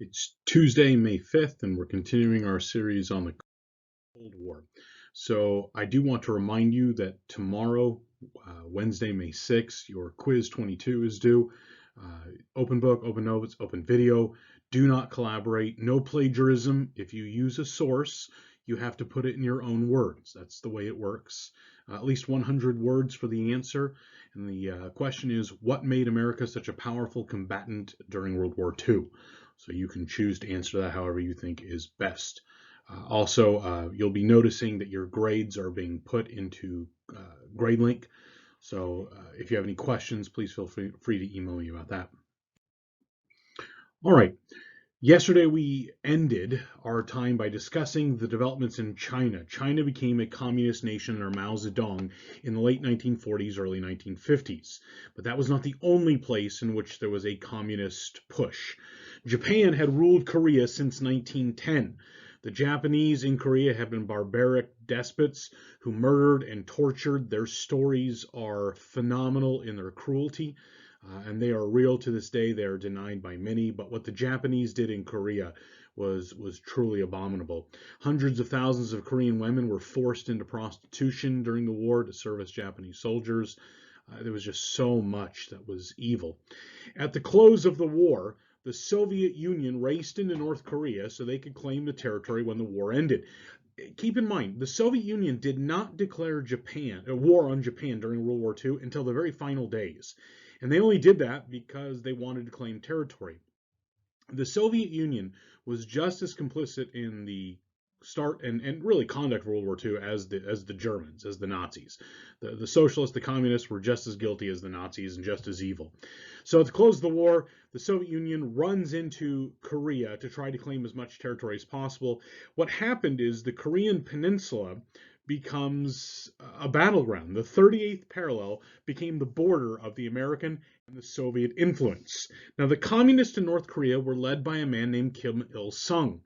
It's Tuesday, May 5th, and we're continuing our series on the Cold War. So, I do want to remind you that tomorrow, Wednesday, May 6th, your quiz 22 is due. Open book, open notes, open video. Do not collaborate. No plagiarism. If you use a source, you have to put it in your own words. That's the way it works. At least 100 words for the answer. And the question is, what made America such a powerful combatant during World War II? So you can choose to answer that however you think is best. Also, you'll be noticing that your grades are being put into GradeLink. So if you have any questions, please feel free to email me about that. All right. Yesterday, we ended our time by discussing the developments in China. China became a communist nation under Mao Zedong in the late 1940s, early 1950s. But that was not the only place in which there was a communist push. Japan had ruled Korea since 1910. The Japanese in Korea have been barbaric despots who murdered and tortured. Their stories are phenomenal in their cruelty. And they are real to this day. They are denied by many. But what the Japanese did in Korea was truly abominable. Hundreds of thousands of Korean women were forced into prostitution during the war to serve as Japanese soldiers. There was just so much that was evil. At the close of the war, the Soviet Union raced into North Korea so they could claim the territory when the war ended. Keep in mind, the Soviet Union did not declare a war on Japan during World War II until the very final days. And they only did that because they wanted to claim territory. The Soviet Union was just as complicit in the start and really conduct of World War II as the Germans, as the Nazis. The socialists, the communists were just as guilty as the Nazis and just as evil. So at the close of the war, the Soviet Union runs into Korea to try to claim as much territory as possible. What happened is the Korean peninsula becomes a battleground. The 38th parallel became the border of the American and the Soviet influence. Now, the communists in North Korea were led by a man named Kim Il-sung.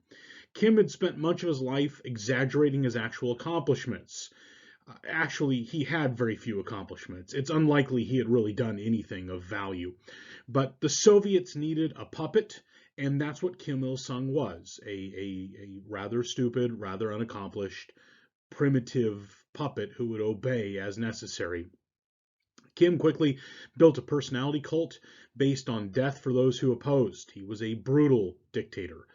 Kim had spent much of his life exaggerating his actual accomplishments. Actually, he had very few accomplishments. It's unlikely he had really done anything of value. But the Soviets needed a puppet, and that's what Kim Il-sung was, a rather stupid, rather unaccomplished, primitive puppet who would obey as necessary. Kim quickly built a personality cult based on death for those who opposed. He was a brutal dictator.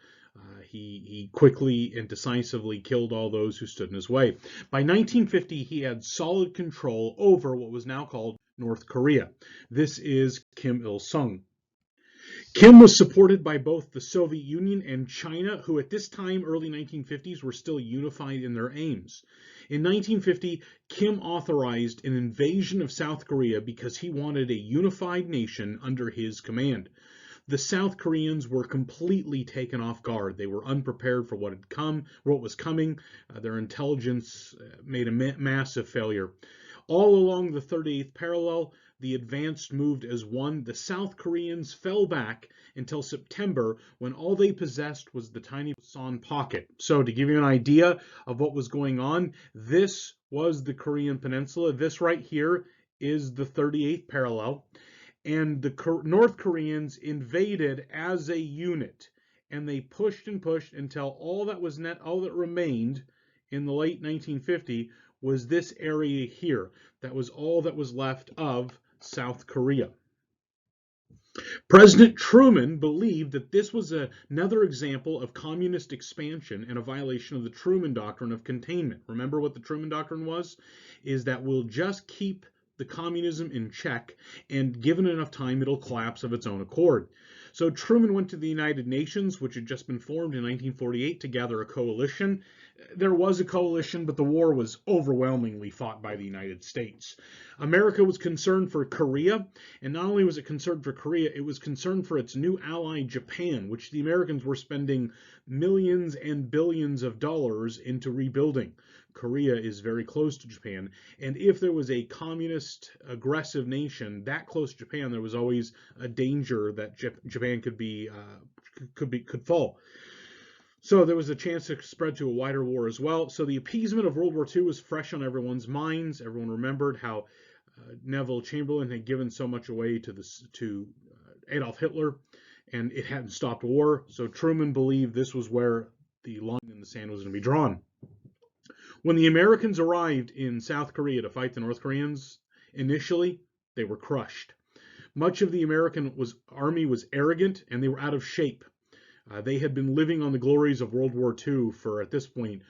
He quickly and decisively killed all those who stood in his way. By 1950, he had solid control over what was now called North Korea. This is Kim Il-sung. Kim was supported by both the Soviet Union and China, who at this time, early 1950s, were still unified in their aims. In 1950, Kim authorized an invasion of South Korea because he wanted a unified nation under his command. The South Koreans were completely taken off guard. They were unprepared for what was coming. Their intelligence made a massive failure. All along the 38th parallel, the advance moved as one. The South Koreans fell back until September, when all they possessed was the tiny Busan pocket. So to give you an idea of what was going on, this was the Korean peninsula. This right here is the 38th parallel. And the North Koreans invaded as a unit, and they pushed and pushed until all that remained in the late 1950 was this area here. That was all that was left of South Korea. President Truman believed that this was another example of communist expansion and a violation of the Truman Doctrine of containment. Remember what the Truman Doctrine was? Is that we'll just keep the communism in check, and given enough time, it'll collapse of its own accord. So Truman went to the United Nations, which had just been formed in 1948, to gather a coalition. There was a coalition, but the war was overwhelmingly fought by the United States. America was concerned for Korea, and not only was it concerned for Korea, it was concerned for its new ally, Japan, which the Americans were spending millions and billions of dollars into rebuilding. Korea is very close to Japan, and if there was a communist aggressive nation that close to Japan, there was always a danger that Japan could fall. So there was a chance to spread to a wider war as well. So the appeasement of World War II was fresh on everyone's minds. Everyone remembered how Neville Chamberlain had given so much away to Adolf Hitler, and it hadn't stopped war. So Truman believed this was where the line in the sand was going to be drawn. When the Americans arrived in South Korea to fight the North Koreans, initially they were crushed. Much of the American army was arrogant and they were out of shape. They had been living on the glories of World War II for, at this point,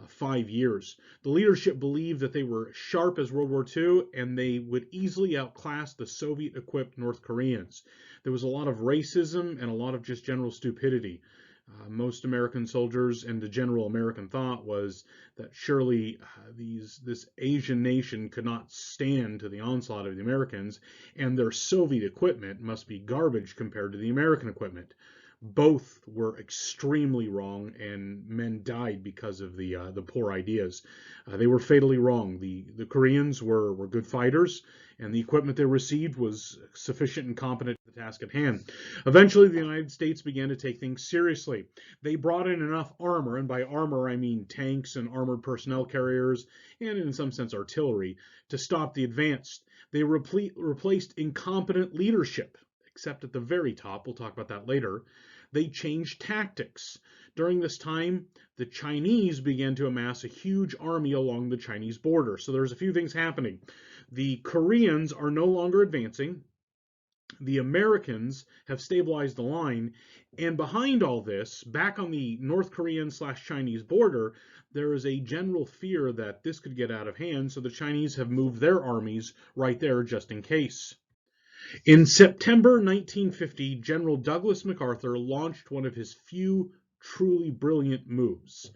5 years. The leadership believed that they were sharp as World War II and they would easily outclass the Soviet-equipped North Koreans. There was a lot of racism and a lot of just general stupidity. Most American soldiers and the general American thought was that surely this Asian nation could not stand to the onslaught of the Americans, and their Soviet equipment must be garbage compared to the American equipment. Both were extremely wrong, and men died because of the poor ideas. They were fatally wrong. The Koreans were good fighters, and the equipment they received was sufficient and competent to the task at hand. Eventually, the United States began to take things seriously. They brought in enough armor, and by armor I mean tanks and armored personnel carriers, and in some sense artillery, to stop the advance. They replaced incompetent leadership, except at the very top. We'll talk about that later. They changed tactics. During this time, the Chinese began to amass a huge army along the Chinese border. So there's a few things happening. The Koreans are no longer advancing. The Americans have stabilized the line. And behind all this, back on the North Korean/Chinese border, there is a general fear that this could get out of hand. So the Chinese have moved their armies right there just in case. In September 1950, General Douglas MacArthur launched one of his few truly brilliant moves.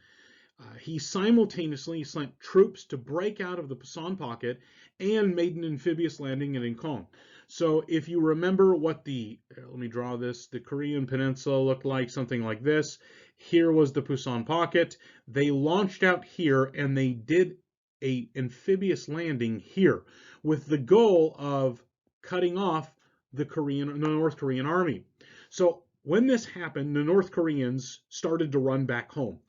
He simultaneously sent troops to break out of the Pusan Pocket and made an amphibious landing in Incheon. So if you remember what let me draw this, the Korean peninsula looked like, something like this. Here was the Pusan Pocket. They launched out here and they did an amphibious landing here with the goal of cutting off the North Korean army. So when this happened, the North Koreans started to run back home.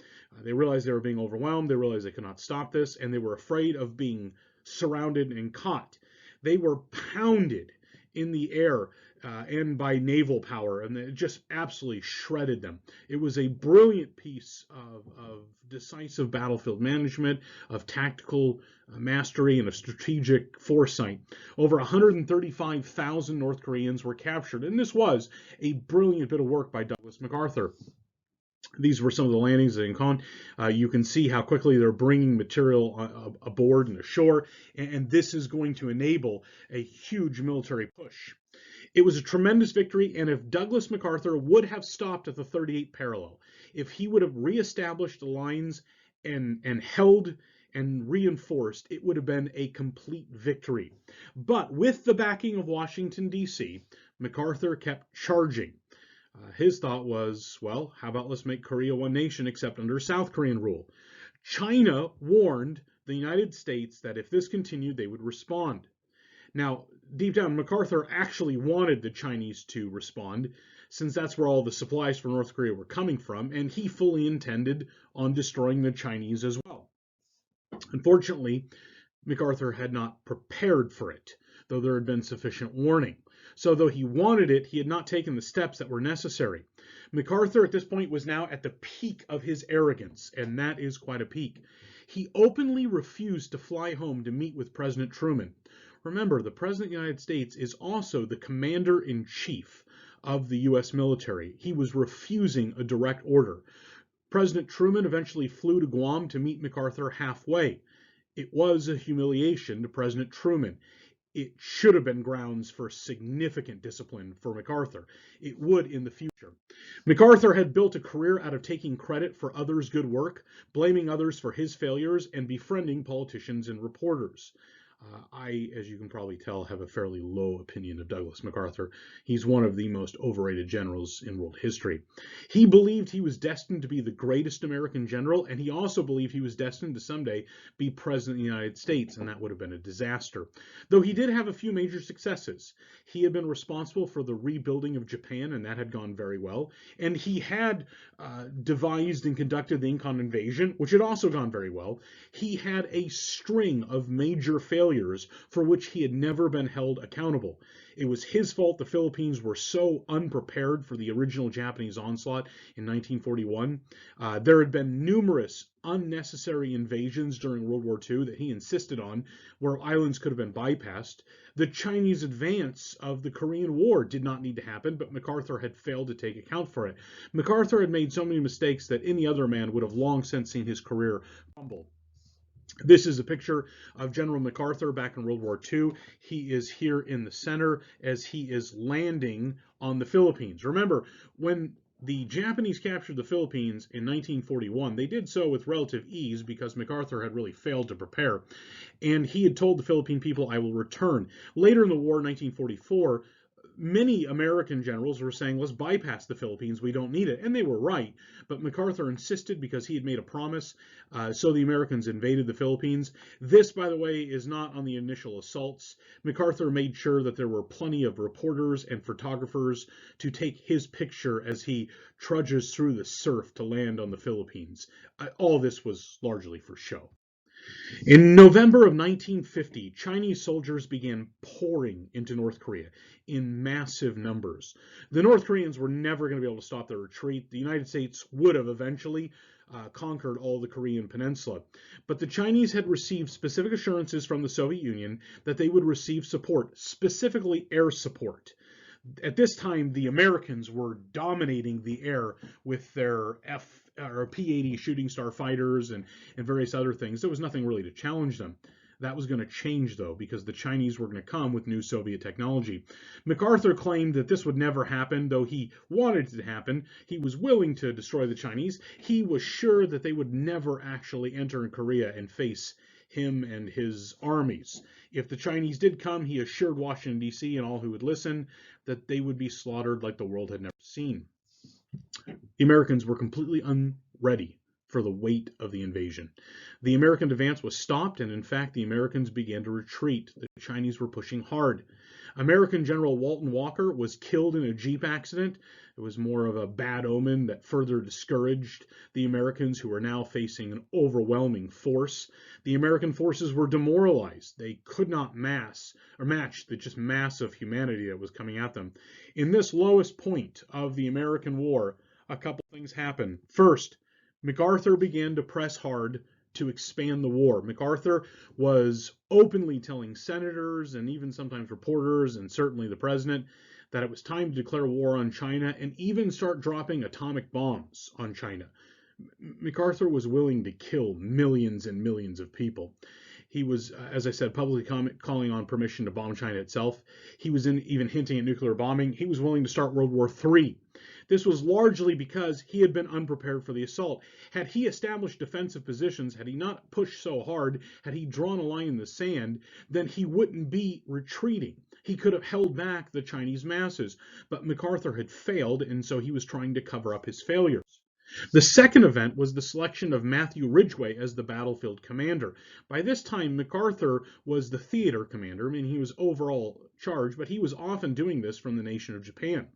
They realized they were being overwhelmed. They realized they could not stop this, and they were afraid of being surrounded and caught. They were pounded in the air and by naval power, and it just absolutely shredded them. It was a brilliant piece of decisive battlefield management, of tactical mastery, and of strategic foresight. Over 135,000 North Koreans were captured, and this was a brilliant bit of work by Douglas MacArthur. These were some of the landings in Incheon. You can see how quickly they're bringing material aboard and ashore, and this is going to enable a huge military push. It was a tremendous victory, and if Douglas MacArthur would have stopped at the 38th parallel, if he would have reestablished the lines and held and reinforced, it would have been a complete victory. But with the backing of Washington, D.C., MacArthur kept charging. His thought was, well, how about let's make Korea one nation except under South Korean rule? China warned the United States that if this continued, they would respond. Now, deep down, MacArthur actually wanted the Chinese to respond, since that's where all the supplies for North Korea were coming from, and he fully intended on destroying the Chinese as well. Unfortunately, MacArthur had not prepared for it, though there had been sufficient warning. So though he wanted it, he had not taken the steps that were necessary. MacArthur at this point was now at the peak of his arrogance, and that is quite a peak. He openly refused to fly home to meet with President Truman. Remember, the President of the United States is also the commander-in-chief of the U.S. military. He was refusing a direct order. President Truman eventually flew to Guam to meet MacArthur halfway. It was a humiliation to President Truman. It should have been grounds for significant discipline for MacArthur. It would in the future. MacArthur had built a career out of taking credit for others' good work, blaming others for his failures, and befriending politicians and reporters. I, as you can probably tell, have a fairly low opinion of Douglas MacArthur. He's one of the most overrated generals in world history. He believed he was destined to be the greatest American general, and he also believed he was destined to someday be president of the United States, and that would have been a disaster. Though he did have a few major successes. He had been responsible for the rebuilding of Japan, and that had gone very well. And he had devised and conducted the Incheon invasion, which had also gone very well. He had a string of major failures failures for which he had never been held accountable. It was his fault the Philippines were so unprepared for the original Japanese onslaught in 1941. There had been numerous unnecessary invasions during World War II that he insisted on, where islands could have been bypassed. The Chinese advance of the Korean War did not need to happen, but MacArthur had failed to take account for it. MacArthur had made so many mistakes that any other man would have long since seen his career crumble. This is a picture of General MacArthur back in World War II. He is here in the center as he is landing on the Philippines. Remember, when the Japanese captured the Philippines in 1941, they did so with relative ease because MacArthur had really failed to prepare. And he had told the Philippine people, I will return. Later in the war, 1944, many American generals were saying, let's bypass the Philippines, we don't need it. And they were right. But MacArthur insisted because he had made a promise, so the Americans invaded the Philippines. This, by the way, is not on the initial assaults. MacArthur made sure that there were plenty of reporters and photographers to take his picture as he trudges through the surf to land on the Philippines. All this was largely for show. In November of 1950, Chinese soldiers began pouring into North Korea in massive numbers. The North Koreans were never going to be able to stop their retreat. The United States would have eventually conquered all the Korean peninsula. But the Chinese had received specific assurances from the Soviet Union that they would receive support, specifically air support. At this time, the Americans were dominating the air with their P-80 shooting star fighters and various other things. There was nothing really to challenge them. That was going to change, though, because the Chinese were going to come with new Soviet technology. MacArthur claimed that this would never happen, though he wanted it to happen. He was willing to destroy the Chinese. He was sure that they would never actually enter in Korea and face him and his armies. If the Chinese did come, he assured Washington, D.C. and all who would listen that they would be slaughtered like the world had never seen. The Americans were completely unready for the weight of the invasion. The American advance was stopped, and in fact, the Americans began to retreat. The Chinese were pushing hard. American General Walton Walker was killed in a Jeep accident. It was more of a bad omen that further discouraged the Americans, who were now facing an overwhelming force. The American forces were demoralized. They could not match the just mass of humanity that was coming at them. In this lowest point of the American war, a couple things happened. First, MacArthur began to press hard to expand the war. MacArthur was openly telling senators and even sometimes reporters and certainly the president that it was time to declare war on China and even start dropping atomic bombs on China. MacArthur was willing to kill millions and millions of people. He was, as I said, publicly calling on permission to bomb China itself. He was even hinting at nuclear bombing. He was willing to start World War III. This was largely because he had been unprepared for the assault. Had he established defensive positions, had he not pushed so hard, had he drawn a line in the sand, then he wouldn't be retreating. He could have held back the Chinese masses, but MacArthur had failed, and so he was trying to cover up his failures. The second event was the selection of Matthew Ridgway as the battlefield commander. By this time, MacArthur was the theater commander. I mean, he was overall charged, but he was often doing this from the nation of Japan.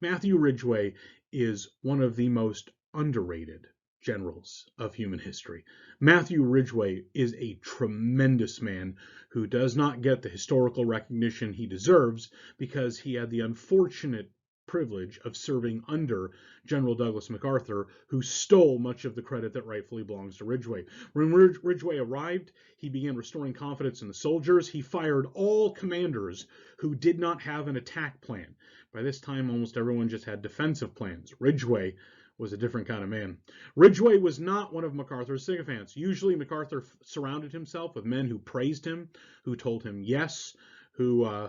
Matthew Ridgway is one of the most underrated generals of human history. Matthew Ridgway is a tremendous man who does not get the historical recognition he deserves because he had the unfortunate privilege of serving under General Douglas MacArthur, who stole much of the credit that rightfully belongs to Ridgway. When Ridgway arrived, he began restoring confidence in the soldiers. He fired all commanders who did not have an attack plan. By this time, almost everyone just had defensive plans. Ridgway was a different kind of man. Ridgway was not one of MacArthur's sycophants. Usually, MacArthur surrounded himself with men who praised him, who told him yes, who,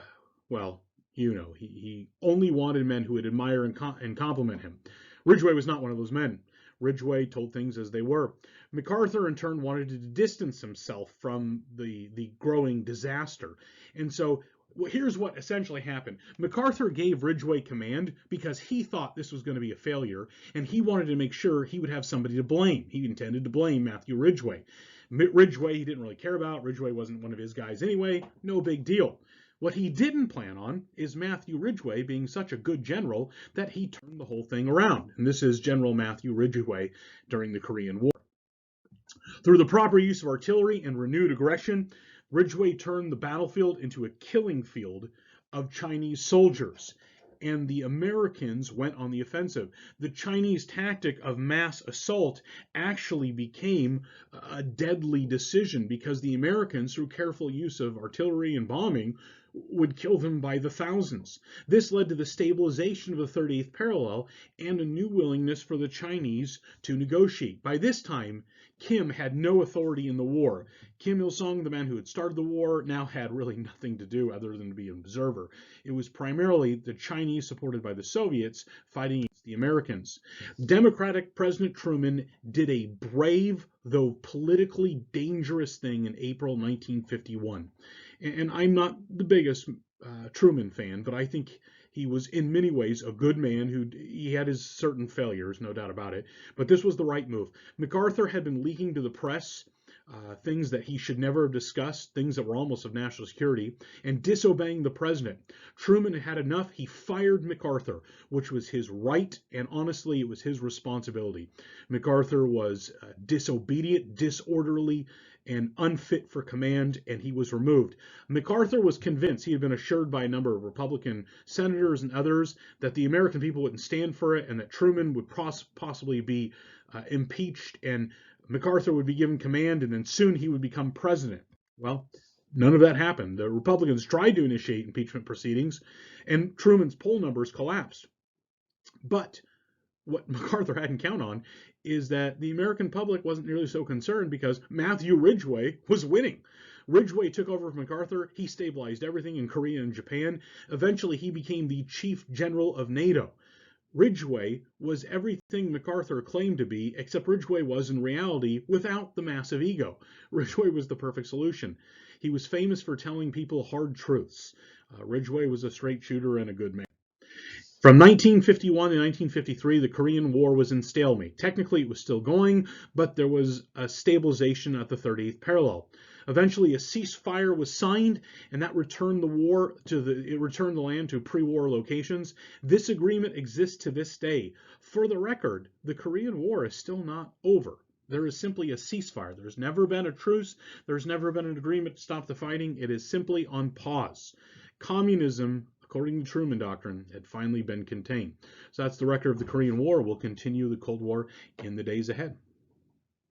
he only wanted men who would admire and compliment him. Ridgway was not one of those men. Ridgway told things as they were. MacArthur, in turn, wanted to distance himself from the growing disaster. And so here's what essentially happened. MacArthur gave Ridgway command because he thought this was going to be a failure, and he wanted to make sure he would have somebody to blame. He intended to blame Matthew Ridgway. Ridgway he didn't really care about. Ridgway wasn't one of his guys anyway. No big deal. What he didn't plan on is Matthew Ridgway being such a good general that he turned the whole thing around. And this is General Matthew Ridgway during the Korean War. Through the proper use of artillery and renewed aggression, Ridgway turned the battlefield into a killing field of Chinese soldiers, and the Americans went on the offensive. The Chinese tactic of mass assault actually became a deadly decision because the Americans, through careful use of artillery and bombing, would kill them by the thousands. This led to the stabilization of the 38th parallel and a new willingness for the Chinese to negotiate. By this time, Kim had no authority in the war. Kim Il sung, the man who had started the war, now had really nothing to do other than to be an observer. It was primarily the Chinese, supported by the Soviets, fighting against the Americans. Democratic President Truman did a brave, though politically dangerous thing in April 1951. And I'm not the biggest Truman fan, but I think he was in many ways a good man he had his certain failures, no doubt about it. But this was the right move. MacArthur had been leaking to the press things that he should never have discussed, things that were almost of national security, and disobeying the president. Truman had enough. He fired MacArthur, which was his right, and honestly, it was his responsibility. MacArthur was disobedient, disorderly, and unfit for command, and he was removed. MacArthur was convinced, he had been assured by a number of Republican senators and others, that the American people wouldn't stand for it and that Truman would possibly be impeached and MacArthur would be given command, and then soon he would become president. Well, none of that happened. The Republicans tried to initiate impeachment proceedings, and Truman's poll numbers collapsed. But what MacArthur hadn't counted on is that the American public wasn't nearly so concerned because Matthew Ridgway was winning. Ridgway took over from MacArthur. He stabilized everything in Korea and Japan. Eventually, he became the chief general of NATO. Ridgway was everything MacArthur claimed to be, except Ridgway was in reality without the massive ego. Ridgway was the perfect solution. He was famous for telling people hard truths. Ridgway was a straight shooter and a good man. From 1951 to 1953, the Korean War was in stalemate. Technically, it was still going, but there was a stabilization at the 38th parallel. Eventually, a ceasefire was signed, and that returned the land to pre-war locations. This agreement exists to this day. For the record, the Korean War is still not over. There is simply a ceasefire. There's never been a truce. There's never been an agreement to stop the fighting. It is simply on pause. Communism, according to the Truman Doctrine, had finally been contained. So that's the record of the Korean War. We'll continue the Cold War in the days ahead.